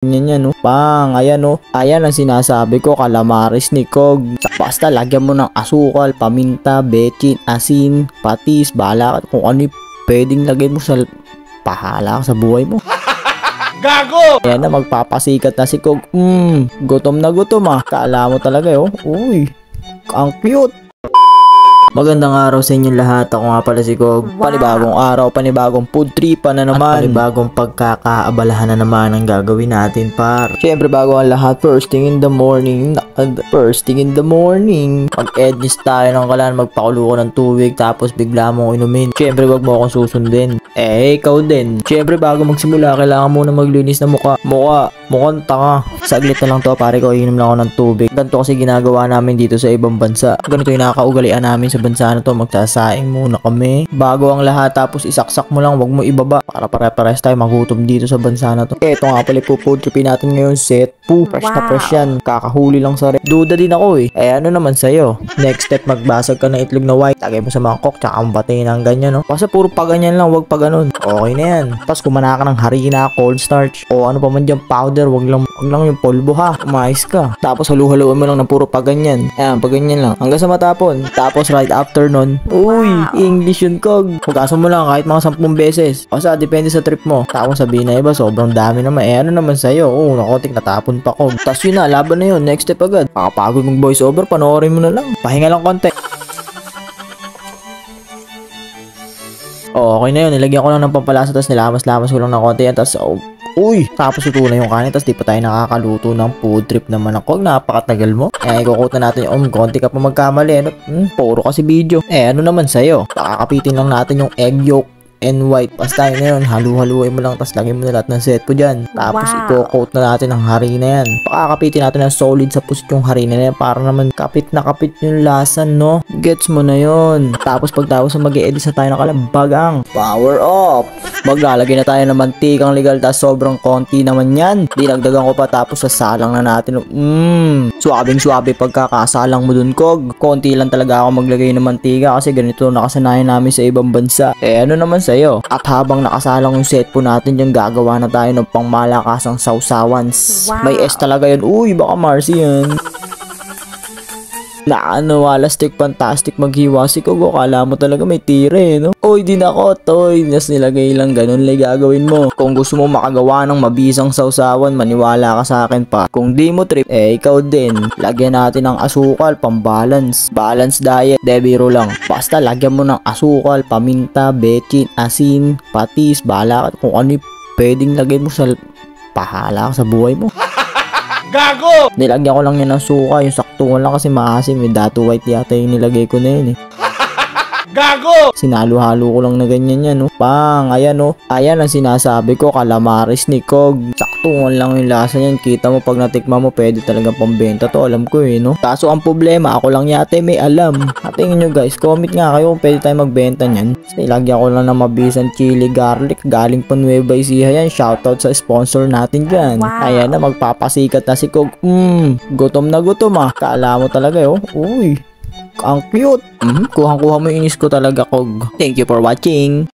Ganyan yan, no? Pang, ayan, no? Ayan ang sinasabi ko, calamares ni Kog. Basta lagyan mo ng asukal, paminta, bechin, asin, patis, bahala ka kung ano yung pwedeng lagay mo sa pahala ka sa buhay mo. Gago! Ayan na, magpapasikat na si Kog. Gutom na gutom ah. Kala mo talaga, oh. Uy, ang cute. Magandang araw sa inyong lahat. Ako nga pala si Kog. Panibagong araw, panibagong food tripan na naman. At panibagong pagkakaabalahan na naman ang gagawin natin par. Siyempre bago ang lahat, first thing in the morning, mag-ednis tayo ng kalan, magpakulo ko ng tubig, tapos bigla mo inumin. Siyempre wag mo akong susundin. Ikaw din. Siyempre bago magsimula, kailangan muna maglinis ng mukhang tanga. Saglit na lang to pare ko, inom lang ako ng tubig. Ganito kasi ginagawa namin dito sa ibang bansa. Ganito yung nakakaugalian namin sa bansa na to. Magsasaing muna kami bago ang lahat, tapos isaksak mo lang, wag mo ibaba para pare-pares tayo magutom dito sa bansa na to. Eto nga pala po food tripin natin ngayon, set po. Fresh na fresh yan, kakahuli lang sa rep. Duda din ako ano naman sa'yo? Next step, magbasag ka ng itlog na white, lagay mo sa mangkok, tsaka batiin ng ganyan, no? Basta puro pa ganyan lang, wag pa ganun. Okay na yan. Tapos kumana ka ng harina, cornstarch, o ano pa man dyan, powder, wag lang yung polvo ha. Umayos ka. Tapos halu-haluan mo lang ng puro pa ganyan. Ayan, pa ganyan lang. Hanggang sa matapon. Tapos right after nun, uy, English yun Kog. Hugasan mo lang kahit mga 10 beses. Basta depende sa trip mo. Tapos sabihin na iba, sobrang dami naman. Ano naman sa'yo? Nakotik, natapon pa Kog. Tapos yun na, laban na yun. Next step agad. Makapagod mong voice over, panoorin mo na lang. Pahinga lang konti. Okay na yun. Nilagyan ko lang ng pampalasa, tapos nilamas-lamas ko lang ng konti yan. Tapos, tapos ito na yung kanin, tapos di pa tayo nakakaluto ng food trip naman ako. Napakatagal mo. Ikukot na natin yung konti ka pa magkamali. Puro kasi video. Ano naman sa'yo? Pakakapitin lang natin yung egg yolk and white. Basta na yun, halu-haluin mo lang, tapos lagyan mo na lahat ng set po dyan. Tapos i-coat na natin ang harina yan. Pakakapitin natin ng solid sa pusit yung harina na yan para naman kapit na kapit yung lasa, no? Gets mo na yun. Tapos pagtapos na mag-e-edit na tayo ng kalabagang power up. Maglalagay na tayo ng mantikang legal, tapos sobrang konti naman yan. Dinagdagan ko pa, tapos sasalang na natin. Suwabing-suwabe pagkakasalang mo dun Kog. Konti lang talaga ako maglagay ng mantika kasi ganito nakasanayan namin sa ibang bansa. Ano naman sa'yo? At habang nakasalang yung set po natin dyan, gagawa na tayo ng pangmalakasang sausawans. May S talaga yun. Baka Marcy yan. Walastik fantastic maghiwa si Kog. Kala mo talaga may tire, no? Di na ako, toy. Nas nilagay lang, ganun lang gagawin mo. Kung gusto mo makagawa ng mabisang sausawan, maniwala ka sa akin pa. Kung di mo trip, ikaw din. Lagyan natin ng asukal, pambalance. Balance diet, debiro lang. Basta lagyan mo ng asukal, paminta, bechin, asin, patis, bahala ka kung ano yung pwedeng lagay mo sa pahala ka sa buhay mo. Gago! Nilagyan ko lang yan ng suka, yung saktungan lang kasi maasim. May dato white yata yung nilagay ko na yun Gago! Sinalo-halo ko lang na ganyan yan, no? Pang, ayan, no? Ayan ang sinasabi ko, calamares ni Kog. Saktungan lang yung lasa niyan. Kita mo pag natikma mo, pwede talagang pambenta to. Alam ko no? Kaso ang problema, ako lang yate may alam. At tingin nyo guys, comment nga kayo kung pwede tayo magbenta niyan. Nilagyan ko lang ng mabisang chili garlic. Galing pa Nueva Ecija yan. Shoutout sa sponsor natin dyan. Ayan na, magpapasikat na si Kog. Gutom na gutom ah. Kala mo talaga Uy, ang cute. Kuhang-kuha mo yung inis ko talaga Kog. Thank you for watching.